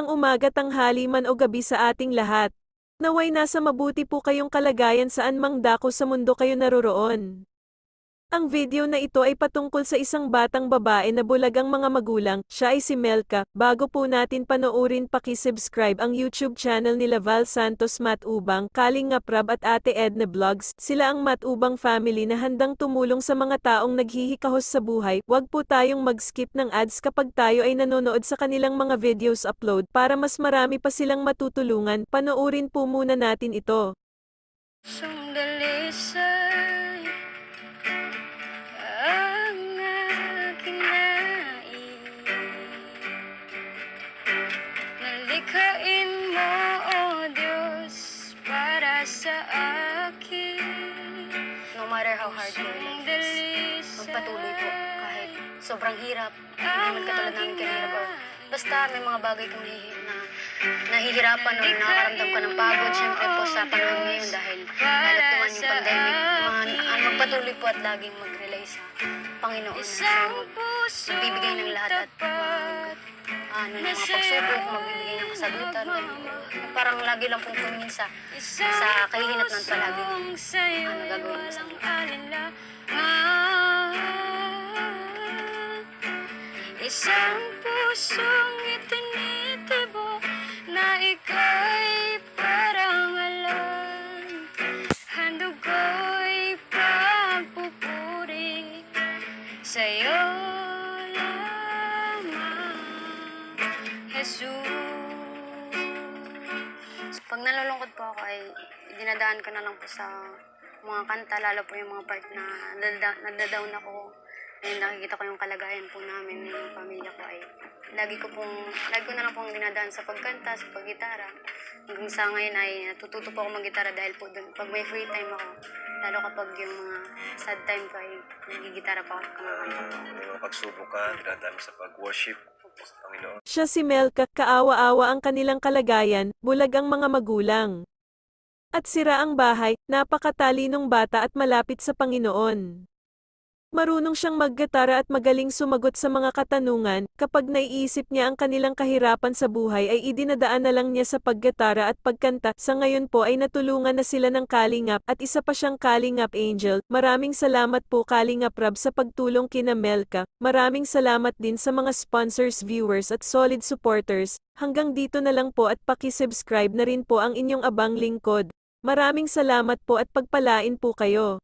Magandang umaga, tanghali man o gabi sa ating lahat. Naway nasa mabuti po kayong kalagayan saan mang dako sa mundo kayo naroroon. Ang video na ito ay patungkol sa isang batang babae na bulag ang mga magulang, siya ay si Melka. Bago po natin panoorin, paki-subscribe ang YouTube channel nila Val Santos Matubang, Kalingap Rab at Ate Edna Vlogs. Sila ang Matubang family na handang tumulong sa mga taong naghihikahos sa buhay. Huwag po tayong mag-skip ng ads kapag tayo ay nanonood sa kanilang mga videos upload para mas marami pa silang matutulungan. Panoorin po muna natin ito. Sandali sa'y ang aking nais, nalikhain mo, O Diyos, para sa akin. No matter how hard your life is, magpatuloy po kahit sobrang hirap, hindi naman katulad namin kahirap, or basta may mga bagay kang nahihirapan o nakakaramdam ka ng pagod. Siyempre po sa panahon ngayon dahil lalo't duman yung pandemic, magpatuloy po at laging mag-rely sa Panginoon na siya magbibigay ng lahat at ng mga pagsubok, magbibigay ng kasagutan. Parang lagi lang pong tumingin sa kahihinat ng palagi gagawin mo sa mga. Isang pusong itinitibo na ika'y parang alam, handog ko'y pagpupuri sa'yo lamang, Jesus. Pag nalulungkot po ako ay dinadaan ko na lang po sa mga kanta, lalo po yung mga part na nagda-down ako. And nakikita ko yung kalagayan po namin, yung pamilya ko ay lagi ko na lang pong dinadaan sa pagkanta, sa paggitara. Hanggang sa ngayon ay natututo po ako maggitara dahil po dun, pag may free time ako, lalo kapag yung mga sad time ko ay nagigitara pa ako, kumakanta po. May mga pagsubok ka, dinadami sa pag-worship sa Panginoon. Siya si Melka, kaawa-awa ang kanilang kalagayan, bulag ang mga magulang. At sira ang bahay, napakatalinong bata at malapit sa Panginoon. Marunong siyang maggitara at magaling sumagot sa mga katanungan. Kapag naiisip niya ang kanilang kahirapan sa buhay ay idinadaan na lang niya sa paggitara at pagkanta. Sa ngayon po ay natulungan na sila ng Kalingap at isa pa siyang Kalingap Angel. Maraming salamat po Kalingap Rab sa pagtulong kina Melka. Maraming salamat din sa mga sponsors, viewers at solid supporters. Hanggang dito na lang po at paki-subscribe na rin po ang inyong abang lingkod. Maraming salamat po at pagpalain po kayo.